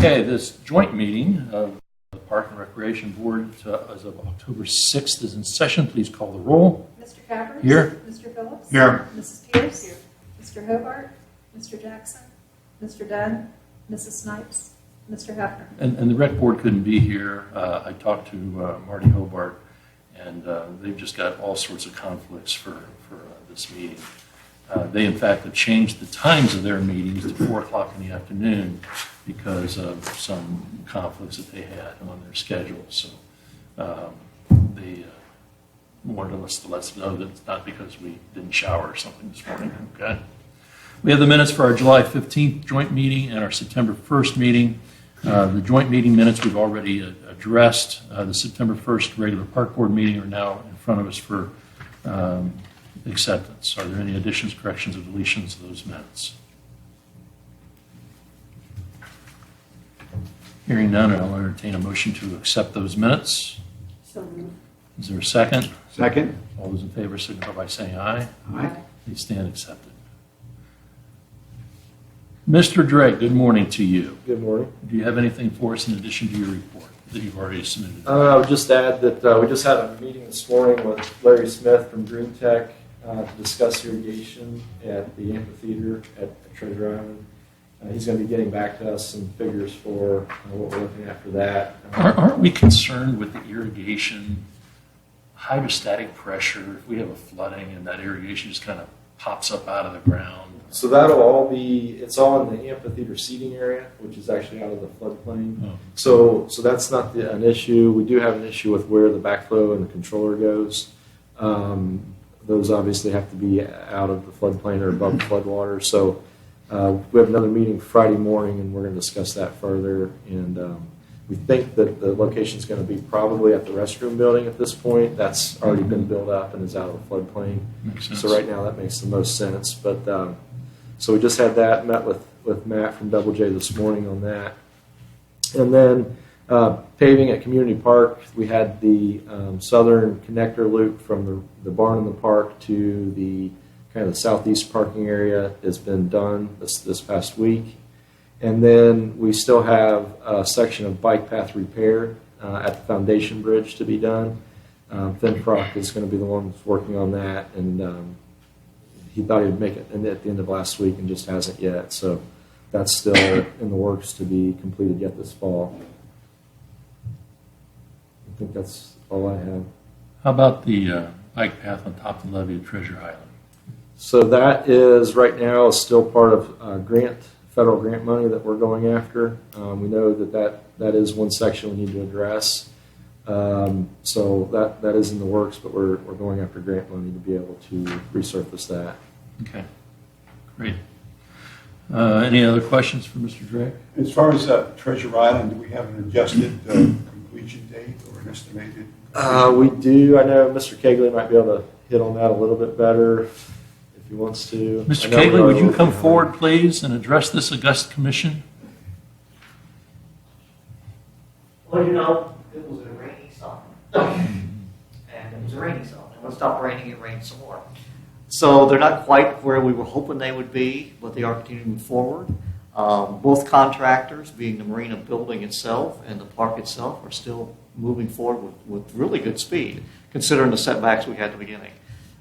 Okay, this joint meeting of the Park and Recreation Board as of October 6th is in session. Please call the roll. Mr. Cappers? Here. Mr. Phillips? Here. Mrs. Pierce? Here. Mr. Hobart? Mr. Jackson? Mr. Dunn? Mrs. Snipes? Mr. Hefner? And the rec board couldn't be here. I talked to Marty Hobart, and they've just got all sorts of conflicts for this meeting. They, in fact, have changed the times of their meetings to 4 o'clock in the afternoon because of some conflicts that they had on their schedule. So they wanted to let us know that it's not because we didn't shower or something this morning. Okay. We have the minutes for our July 15th joint meeting and our September 1st meeting. The joint meeting minutes we've already addressed. The September 1st regular park board meeting are now in front of us for acceptance. Are there any additions, corrections, or deletions of those minutes? Hearing none, I'll entertain a motion to accept those minutes. So moved. Is there a second? Second. All those in favor signify by saying aye. Aye. They stand accepted. Mr. Drake, good morning to you. Good morning. Do you have anything for us in addition to your report that you've already submitted? I would just add that we just had a meeting this morning with Larry Smith from Green Tech to discuss irrigation at the amphitheater at Treasure Island. He's going to be getting back to us some figures for what we're looking at for that. Aren't we concerned with the irrigation, hydrostatic pressure? If we have a flooding and that irrigation just kind of pops up out of the ground. So that'll all be, it's all in the amphitheater seating area, which is actually out of the floodplain. Oh. So that's not an issue. We do have an issue with where the backflow and the controller goes. Those obviously have to be out of the floodplain or above floodwater. So we have another meeting Friday morning, and we're going to discuss that further. And we think that the location is going to be probably at the restroom building at this point. That's already been built up and is out of the floodplain. Makes sense. So right now that makes the most sense. But so we just had that, met with Matt from Double J this morning on that. And then paving at Community Park, we had the southern connector loop from the barn in the park to the kind of the southeast parking area has been done this past week. And then we still have a section of bike path repair at the foundation bridge to be done. Finfrock is going to be the one that's working on that, and he thought he'd make it at the end of last week and just hasn't yet. So that's still in the works to be completed yet this fall. I think that's all I have. How about the bike path on top of the levee at Treasure Island? So that is right now still part of federal grant money that we're going after. We know that is one section we need to address. So that is in the works, but we're going after grant money to be able to resurface that. Okay, great. Any other questions for Mr. Drake? As far as Treasure Island, do we have an adjusted completion date or an estimated? We do. I know Mr. Kegley might be able to hit on that a little bit better if he wants to. Mr. Kegley, would you come forward, please, and address this august commission? Well, it was a rainy summer. And it was a rainy summer. And when it stopped raining, it rained some more. So they're not quite where we were hoping they would be, but they are continuing to move forward. Both contractors, being the marina building itself and the park itself, are still moving forward with really good speed, considering the setbacks we had at the beginning.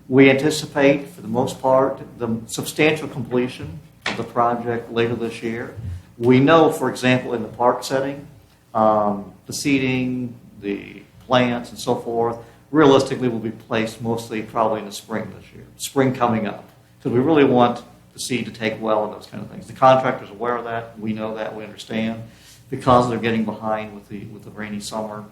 We anticipate, for the most part, the substantial completion of the project later this year. We know, for example, in the park setting, the seating, the plants, and so forth, realistically will be placed mostly probably in the spring this year, spring coming up, because we really want the seed to take well and those kind of things. The contractor's aware of that. We know that. We understand, because they're getting behind with the rainy summer.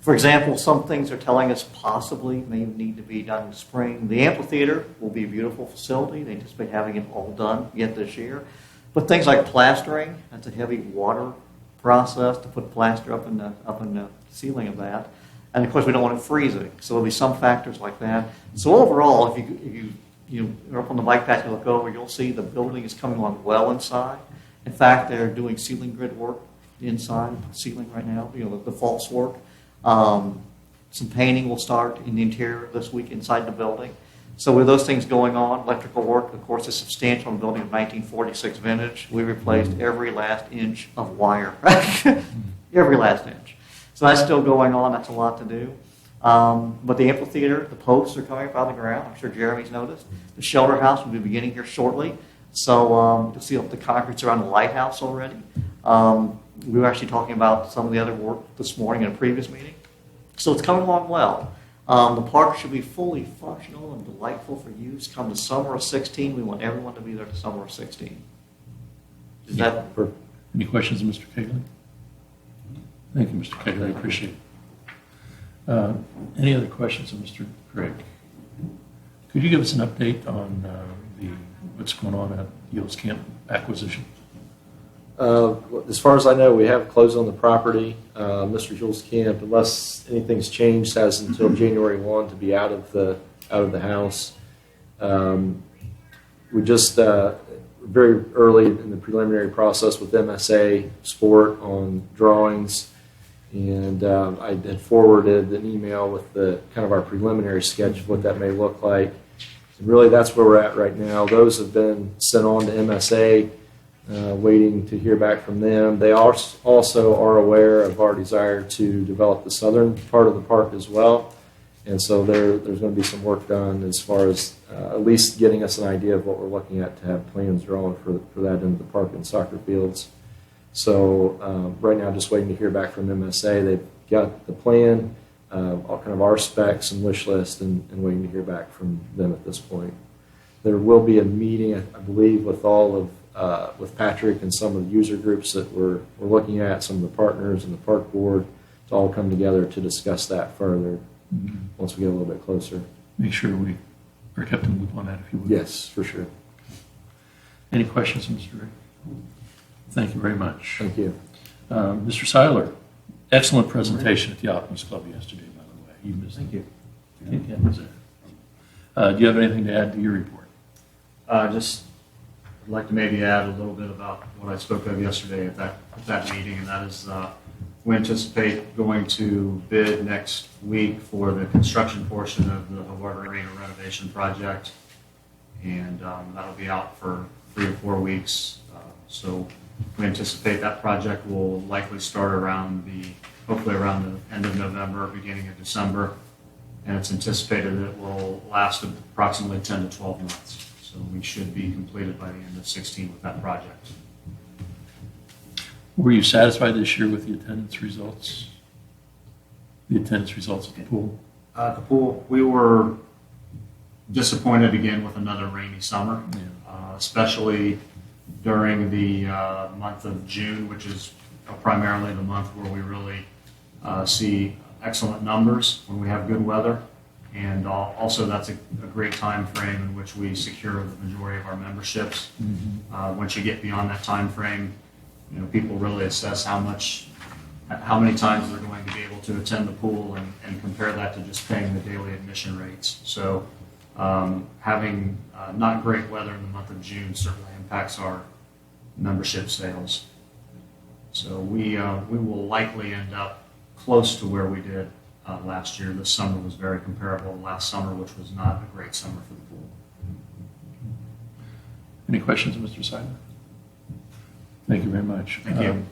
For example, some things are telling us possibly may need to be done in the spring. The amphitheater will be a beautiful facility. They anticipate having it all done yet this year. But things like plastering, that's a heavy water process to put plaster up in the ceiling of that. And of course, we don't want it freezing. So there'll be some factors like that. So overall, if you're up on the bike path, you look over, you'll see the building is coming along well inside. In fact, they're doing ceiling grid work inside the ceiling right now, the false work. Some painting will start in the interior this week inside the building. So with those things going on, electrical work, of course, is substantial in a building of 1946 vintage. We replaced every last inch of wire, every last inch. So that's still going on. That's a lot to do. But the amphitheater, the posts are coming up out of the ground. I'm sure Jeremy's noticed. The shelter house will be beginning here shortly. So you'll see the concrete's around the lighthouse already. We were actually talking about some of the other work this morning in a previous meeting. So it's coming along well. The park should be fully functional and delightful for use come the summer of 16. We want everyone to be there the summer of 16. Is that Any questions of Mr. Cagley? Thank you, Mr. Cagley. I appreciate it. Any other questions of Mr. Craig? Could you give us an update on what's going on at Yields Camp acquisition? As far as I know, we have closed on the property. Mr. Jules Camp, unless anything's changed, has until January 1 to be out of the house. We just very early in the preliminary process with MSA Sport on drawings, and I had forwarded an email with the kind of our preliminary sketch of what that may look like. And really, that's where we're at right now. Those have been sent on to MSA. Waiting to hear back from them. They also are aware of our desire to develop the southern part of the park as well. And so there's going to be some work done as far as at least getting us an idea of what we're looking at to have plans drawn for that end of the park and soccer fields. So right now, just waiting to hear back from MSA. They've got the plan, all kind of our specs and wish list, and waiting to hear back from them at this point. There will be a meeting, I believe, with all of with Patrick and some of the user groups that we're looking at, some of the partners and the park board, to all come together to discuss that further once we get a little bit closer. Make sure we are kept in the loop on that, if you would. Yes, for sure. Any questions, Mr. Ray? Thank you very much. Thank you. Mr. Seiler, excellent presentation at the Optimist Club yesterday, by the way. You missed Thank you. Ken was there. Do you have anything to add to your report? Just I'd like to maybe add a little bit about what I spoke of yesterday at that meeting, and that is we anticipate going to bid next week for the construction portion of the Hobart Arena renovation project, and that'll be out for 3 or 4 weeks. So we anticipate that project will likely start hopefully around the end of November, beginning of December, and it's anticipated that it will last approximately 10 to 12 months. So we should be completed by the end of 16 with that project. Were you satisfied this year with the attendance results? The attendance results at the pool? At the pool, we were disappointed again with another rainy summer, especially during the month of June, which is primarily the month where we really see excellent numbers when we have good weather. And also, that's a great time frame in which we secure the majority of our memberships. Once you get beyond that time frame, people really assess how many times they're going to be able to attend the pool, and compare that to just paying the daily admission rates. So, having not great weather in the month of June certainly impacts our membership sales. So we will likely end up close to where we did last year. This summer was very comparable to last summer, which was not a great summer for the pool. Any questions of Mr. Seiler? Thank you very much. Thank you.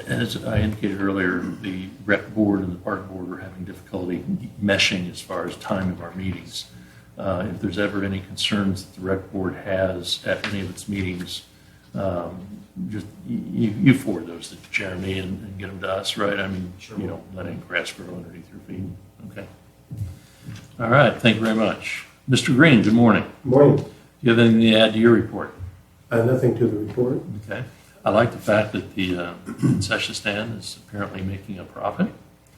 As I indicated earlier, the rec board and the park board are having difficulty meshing as far as time of our meetings. If there's ever any concerns that the rec board has at any of its meetings, just you forward those to Jeremy and get them to us, right? I mean, Sure. you don't let any grass grow underneath your feet. Okay. All right. Thank you very much. Mr. Green, good morning. Morning. Do you have anything to add to your report? Nothing to the report. Okay. I like the fact that the concession stand is apparently making a profit,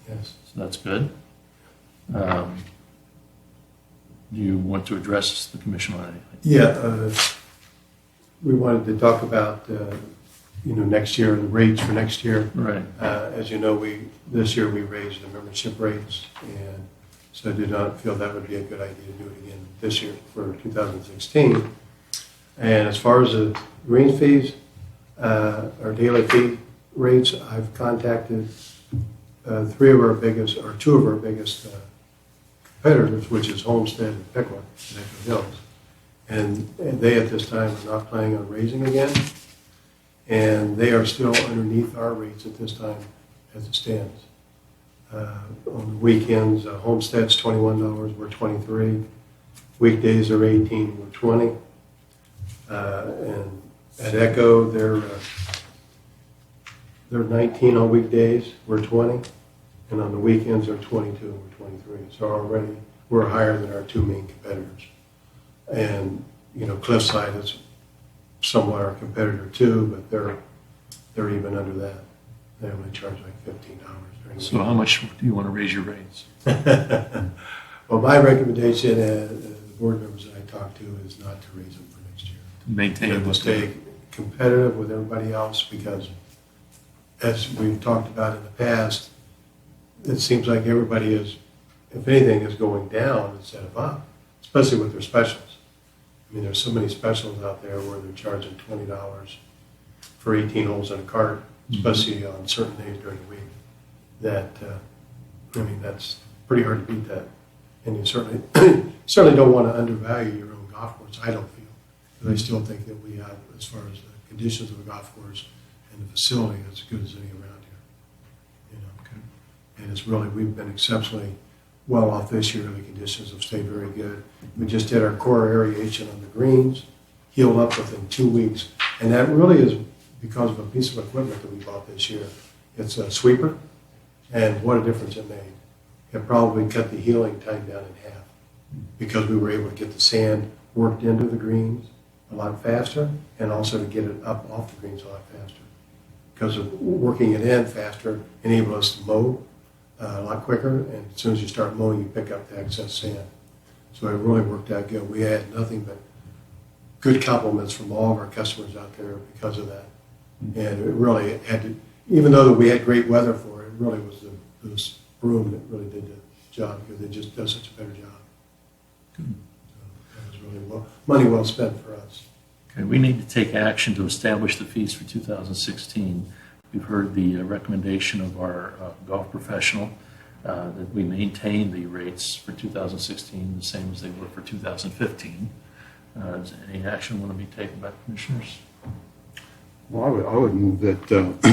Yes. so that's good. Do you want to address the commission on anything? Yeah, we wanted to talk about, next year, the rates for next year. Right. As you know, this year we raised the membership rates, and so I did not feel that would be a good idea to do it again this year for 2016. And as far as the green fees, our daily fee rates, I've contacted two of our biggest competitors, which is Homestead and Pickwick and Echo Hills. And they at this time are not planning on raising again. And they are still underneath our rates at this time as it stands. On the weekends, Homestead's $21, we're $23. Weekdays are 18, we're 20. And at Echo, they're 19 on weekdays, we're 20. And on the weekends, they're 22, we're 23. So already, we're higher than our two main competitors. And, Cliffside is somewhat our competitor too, but they're even under that. They only charge like $15 during the So how much do you want to raise your rates? Well, my recommendation, the board members that I talked to, is not to raise them for next year. Maintain And to what stay competitive with everybody else, because as we've talked about in the past, it seems like everybody is, if anything, is going down instead of up, especially with their specials. I mean, there's so many specials out there where they're charging $20 for 18 holes in a cart, especially on certain days during the week, that, that's pretty hard to beat that. And you certainly don't want to undervalue your own golf course, I don't feel. But I still think that we have, as far as the conditions of the golf course and the facility, as good as any around here. And it's really, we've been exceptionally well off this year. The conditions have stayed very good. We just did our core aeration on the greens, healed up within 2 weeks. And that really is because of a piece of equipment that we bought this year. It's a sweeper, and what a difference it made. It probably cut the healing time down in half because we were able to get the sand worked into the greens a lot faster, and also to get it up off the greens a lot faster. Because of working it in faster enabled us to mow a lot quicker, and as soon as you start mowing, you pick up the excess sand. So it really worked out good. We had nothing but good compliments from all of our customers out there because of that. And it really had to, even though we had great weather for it, it really was the broom that really did the job, because it just does such a better job. Good. So that was really money well spent for us. Okay, we need to take action to establish the fees for 2016. We've heard the recommendation of our golf professional that we maintain the rates for 2016 the same as they were for 2015. Is any action want to be taken by the commissioners? Well, I would move that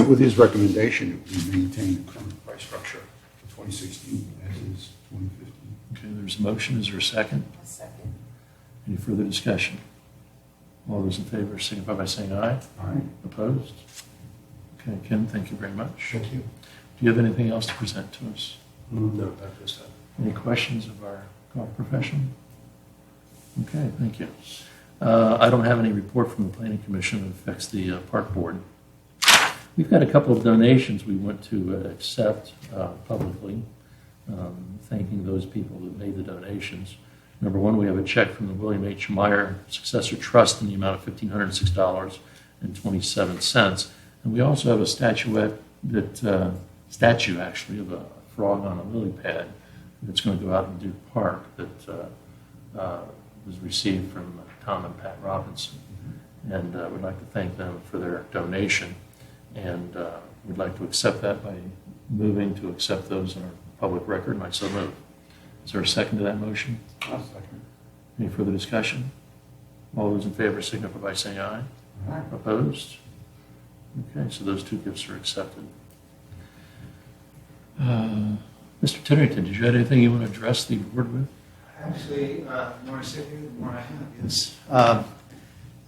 with his recommendation, we maintain the current price structure for 2016 as is 2015. Okay, there's a motion. Is there a second? A second. Any further discussion? All those in favor signify by saying aye. Aye. Opposed? Okay, Ken, thank you very much. Thank you. Do you have anything else to present to us? No, not this time. Any questions of our golf professional? Okay, thank you. I don't have any report from the Planning Commission that affects the Park Board. We've got a couple of donations we want to accept publicly, thanking those people that made the donations. Number one, we have a check from the William H. Meyer Successor Trust in the amount of $1,506.27. And we also have a statue actually of a frog on a lily pad that's going to go out in Duke Park that was received from Tom and Pat Robinson. And we'd like to thank them for their donation. And we'd like to accept that by moving to accept those in our public record, and I so move. Is there a second to that motion? I'll second. Any further discussion? All those in favor signify by saying aye. Aye. Opposed? Okay, so those two gifts are accepted. Mr. Titterington, did you have anything you want to address the board with? Actually, the more I sit here, the more I have, yes. I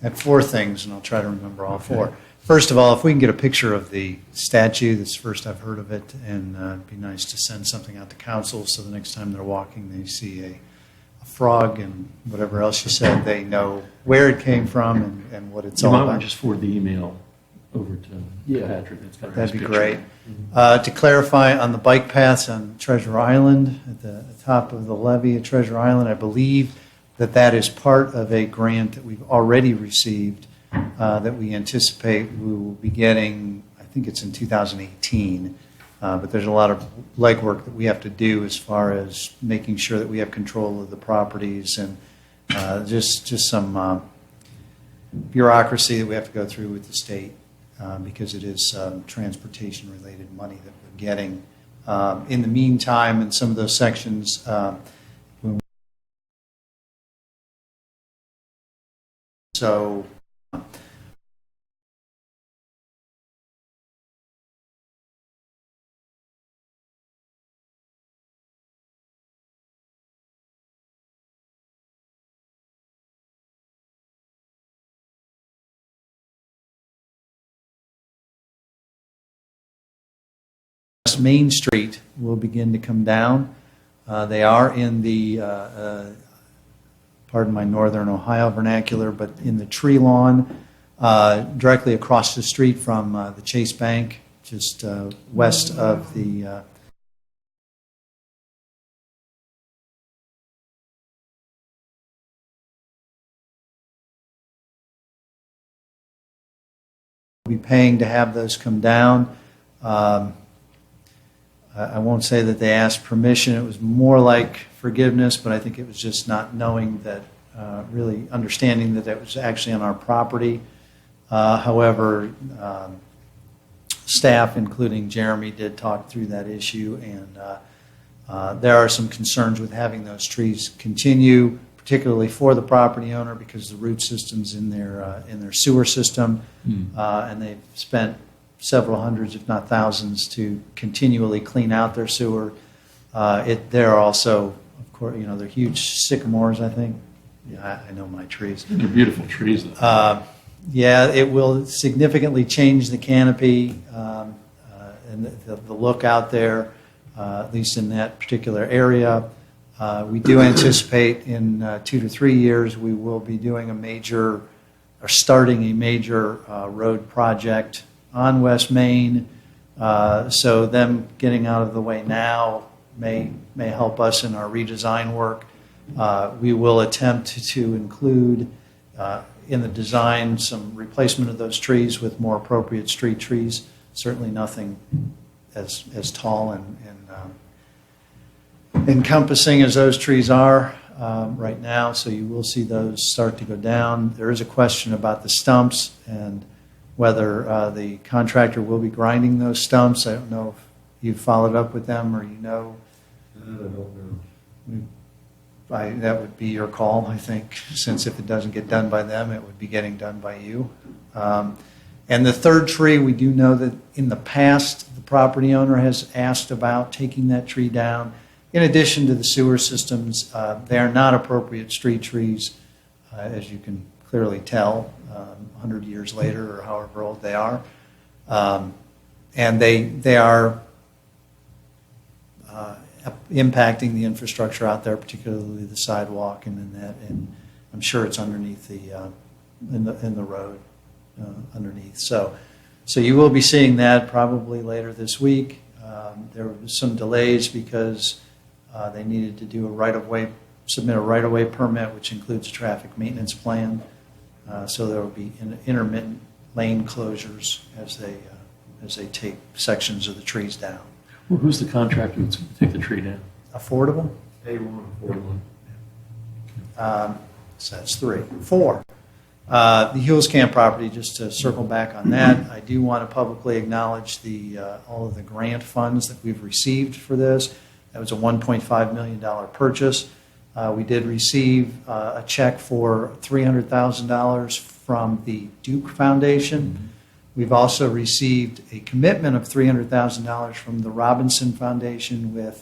had four things, and I'll try to remember all four. First of all, if we can get a picture of the statue, that's the first I've heard of it, and it'd be nice to send something out to council so the next time they're walking, they see a frog and whatever else you said, they know where it came from and what it's You all might about. want to just forward the email over to Patrick. It's got a That'd nice be picture. great. To clarify, on the bike paths on Treasure Island, at the top of the levee at Treasure Island, I believe that is part of a grant that we've already received that we anticipate we will be getting, I think it's in 2018. But there's a lot of legwork that we have to do as far as making sure that we have control of the properties and just some bureaucracy that we have to go through with the state because it is transportation-related money that we're getting. In the meantime, in some of those sections, So Main Street will begin to come down. They are in the, pardon my Northern Ohio vernacular, but in the tree lawn directly across the street from the Chase Bank, just west of the be paying to have those come down. I won't say that they asked permission. It was more like forgiveness, but I think it was just not knowing that, really understanding that that was actually on our property. However, staff, including Jeremy, did talk through that issue, and there are some concerns with having those trees continue, particularly for the property owner, because the root system's in their sewer system, and they've spent several hundreds, if not thousands, to continually clean out their sewer. There are also, of course, they're huge sycamores, I think. Yeah, I know my trees. They're beautiful trees, though. Yeah, it will significantly change the canopy and the look out there, at least in that particular area. We do anticipate in 2 to 3 years we will be doing starting a major road project on West Main. So them getting out of the way now may help us in our redesign work. We will attempt to include in the design some replacement of those trees with more appropriate street trees. Certainly nothing as tall and encompassing as those trees are right now. So you will see those start to go down. There is a question about the stumps and whether the contractor will be grinding those stumps. I don't know if you've followed up with them or I don't know. That would be your call, I think, since if it doesn't get done by them, it would be getting done by you. And the third tree, we do know that in the past, the property owner has asked about taking that tree down. In addition to the sewer systems, they are not appropriate street trees, as you can clearly tell, 100 years later or however old they are. And they are impacting the infrastructure out there, particularly the sidewalk and I'm sure it's underneath in the road underneath. So you will be seeing that probably later this week. There were some delays because they needed to do submit a right-of-way permit, which includes a traffic maintenance plan. So there will be intermittent lane closures as they take sections of the trees down. Well, who's the contractor that's going to take the tree down? Affordable? A1, 41. So that's 3. 4. The Hewells Camp property, just to circle back on that, I do want to publicly acknowledge all of the grant funds that we've received for this. That was a $1.5 million purchase. We did receive a check for $300,000 from the Duke Foundation. We've also received a commitment of $300,000 from the Robinson Foundation I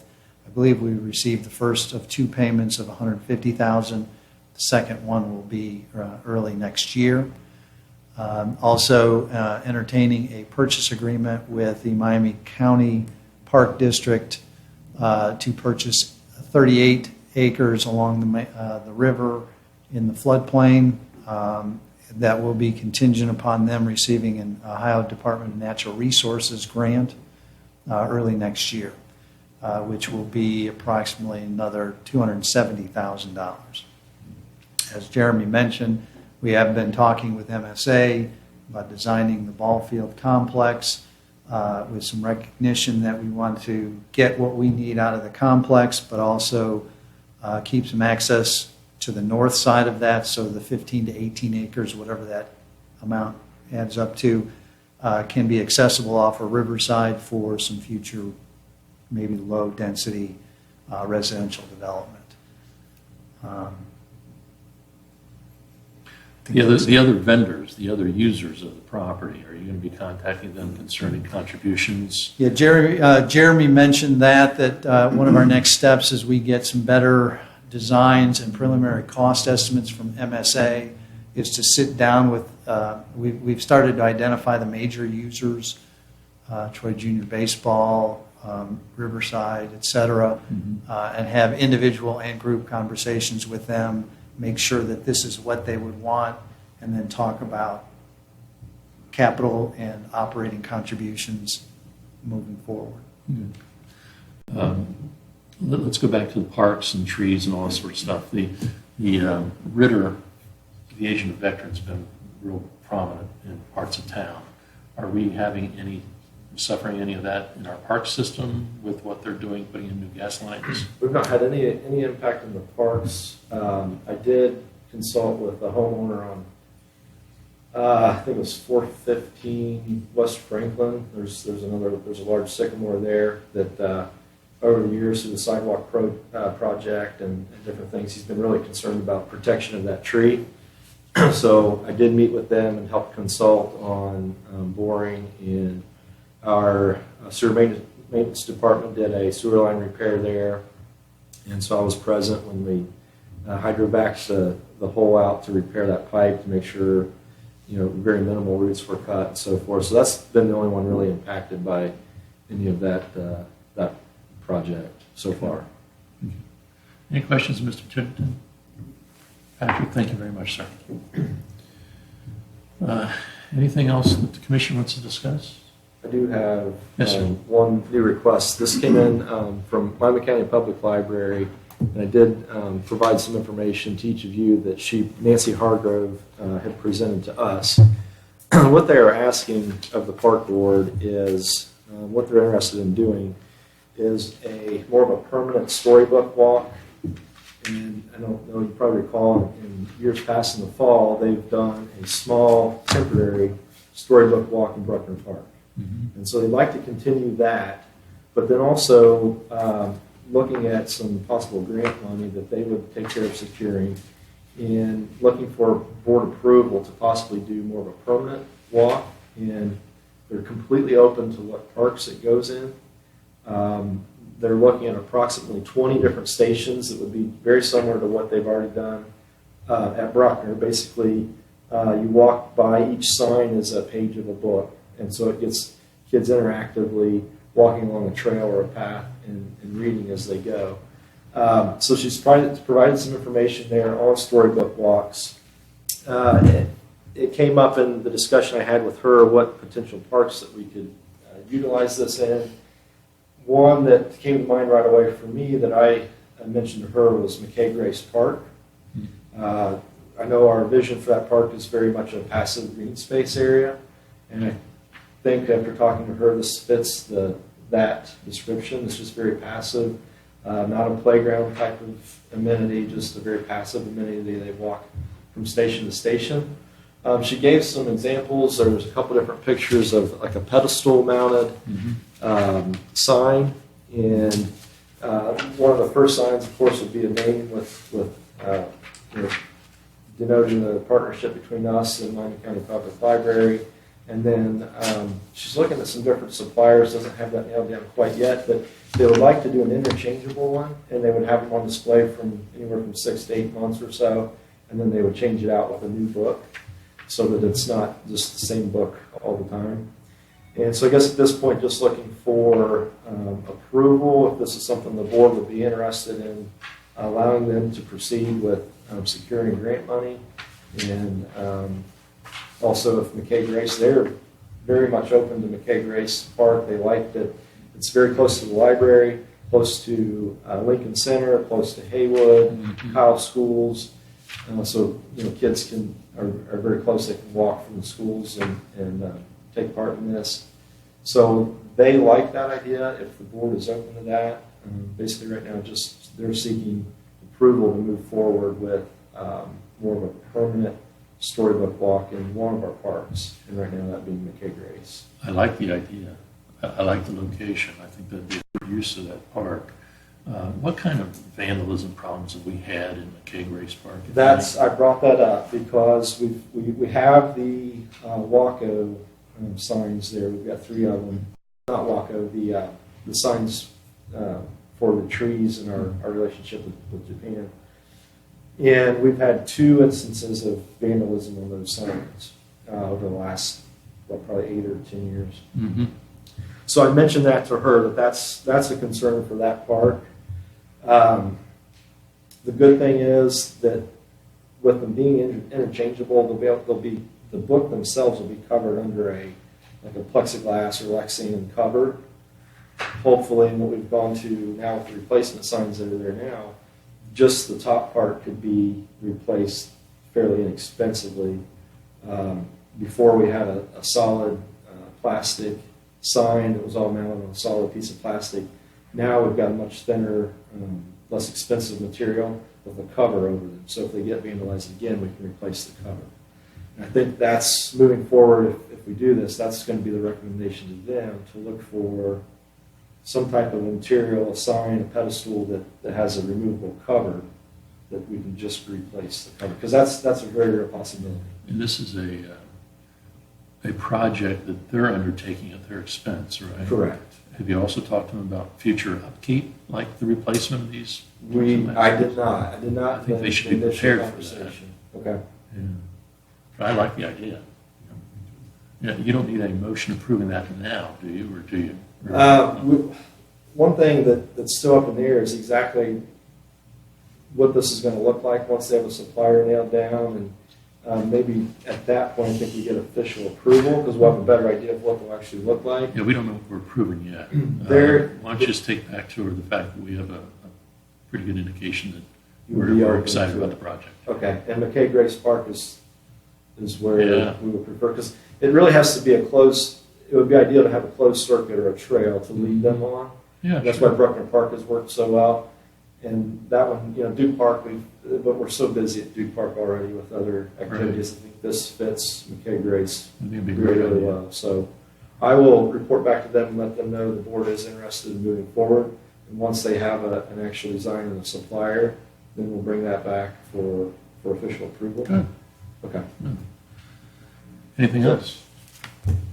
believe we received the first of 2 payments of $150,000. The second one will be early next year. Also entertaining a purchase agreement with the Miami County Park District to purchase 38 acres along the river in the floodplain. That will be contingent upon them receiving an Ohio Department of Natural Resources grant early next year, which will be approximately another $270,000. As Jeremy mentioned, we have been talking with MSA about designing the ball field complex with some recognition that we want to get what we need out of the complex, but also keep some access to the north side of that, so the 15 to 18 acres, whatever that amount adds up to, can be accessible off of Riverside for some future, maybe low-density residential development. The other vendors, the other users of the property, are you going to be contacting them concerning contributions? Yeah, Jeremy mentioned that one of our next steps is we get some better designs and preliminary cost estimates from MSA is to sit down with, we've started to identify the major users, Troy Junior Baseball, Riverside, et cetera, and have individual and group conversations with them, make sure that this is what they would want, and then talk about capital and operating contributions moving forward. Let's go back to the parks and trees and all that sort of stuff. The Ritter Aviation of Veterans has been real prominent in parts of town. Are we suffering any of that in our park system with what they're doing, putting in new gas lines? We've not had any impact in the parks. I did consult with a homeowner on, I think it was 415 West Franklin. There's a large sycamore there that over the years through the sidewalk project and different things, he's been really concerned about protection of that tree. So I did meet with them and help consult on boring, and our sewer maintenance department did a sewer line repair there, and so I was present when we hydrovac'd the hole out to repair that pipe to make sure, very minimal roots were cut and so forth. So that's been the only one really impacted by any of that project so far. Any questions, Mr. Chittenden? Patrick, thank you very much, sir. Anything else that the commission wants to discuss? I do have Yes, sir. one new request. This came in from Miami County Public Library, and I did provide some information to each of you that Nancy Hargrove had presented to us. What they are asking of the park board is, what they're interested in doing is more of a permanent storybook walk. And I don't know, you probably recall in years past in the fall, they've done a small temporary storybook walk in Bruckner Park. And so they'd like to continue that, but then also looking at some possible grant money that they would take care of securing, and looking for board approval to possibly do more of a permanent walk. And they're completely open to what parks it goes in. They're looking at approximately 20 different stations that would be very similar to what they've already done at Bruckner. Basically, you walk by, each sign is a page of a book, and so it gets kids interactively walking along a trail or a path and reading as they go. So she's provided some information there on storybook walks. It came up in the discussion I had with her what potential parks that we could utilize this in. One that came to mind right away for me that I mentioned to her was McKay Grace Park. I know our vision for that park is very much a passive green space area, and I think after talking to her, this fits that description. It's just very passive, not a playground type of amenity, just a very passive amenity. They walk from station to station. She gave some examples. There was a couple different pictures of like a pedestal mounted sign, and one of the first signs, of course, would be a name with denoting the partnership between us and Miami County Public Library. And then she's looking at some different suppliers, doesn't have that nailed down quite yet, but they would like to do an interchangeable one, and they would have them on display from anywhere from 6 to 8 months or so, and then they would change it out with a new book so that it's not just the same book all the time. And so I guess at this point, just looking for approval, if this is something the board would be interested in, allowing them to proceed with securing grant money. And also, if McKay Grace, they're very much open to McKay Grace Park. They liked it. It's very close to the library, close to Lincoln Center, close to Haywood, Kyle Schools. So kids are very close. They can walk from the schools and take part in this. So they like that idea. If the board is open to that, basically right now, just they're seeking approval to move forward with more of a permanent storybook walk in one of our parks, and right now that being McKay Grace. I like the idea. I like the location. I think that'd be a good use of that park. What kind of vandalism problems have we had in McKay Grace Park? I brought that up because we have the Waco signs there. We've got 3 of them. Not Waco, the signs for the trees and our relationship with Japan. And we've had 2 instances of vandalism on those signs over the last, probably 8 or 10 years. Mm-hmm. So I mentioned that to her, that's a concern for that park. The good thing is that with them being interchangeable, the book themselves will be covered under a plexiglass or Lexan cover. Hopefully, what we've gone to now with the replacement signs that are there now, just the top part could be replaced fairly inexpensively. Before we had a solid plastic sign that was all mounted on a solid piece of plastic. Now we've got a much thinner, less expensive material with a cover over them. So if they get vandalized again, we can replace the cover. And I think that's moving forward. If we do this, that's going to be the recommendation to them to look for some type of material, a sign, a pedestal that has a removable cover that we can just replace the cover, because that's a very real possibility. And this is a project that they're undertaking at their expense, right? Correct. Have you also talked to them about future upkeep, like the replacement of these? I did not. I think they should be prepared for that. Okay. Yeah. But I like the idea. Yeah, you don't need a motion approving that now, do you, or do you? One thing that's still up in the air is exactly what this is going to look like once they have a supplier nailed down, and maybe at that point I think we get official approval because we'll have a better idea of what they'll actually look like. Yeah, we don't know what we're approving yet. Why don't you just take back to her the fact that we have a pretty good indication that we're excited about the project. Okay, and McKay Grace Park is where Yeah. we would prefer, because it really has to be it would be ideal to have a closed circuit or a trail to lead them on. Yeah, That's sure. why Bruckner Park has worked so well. And that one, Duke Park, but we're so busy at Duke Park already with other activities. I think this fits McKay Grace I think it'd be a great really idea. well. So I will report back to them and let them know the board is interested in moving forward. And once they have an actual design and a supplier, then we'll bring that back for official approval. Good. Okay. Anything else?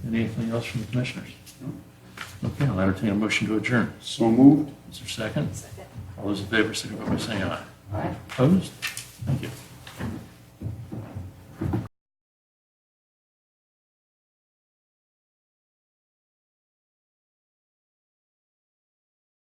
Anything else from the commissioners? Okay, I'll entertain a motion to adjourn. So moved. Is there a second? Second. All those in favor, signify by saying aye. Aye. Opposed? Thank you.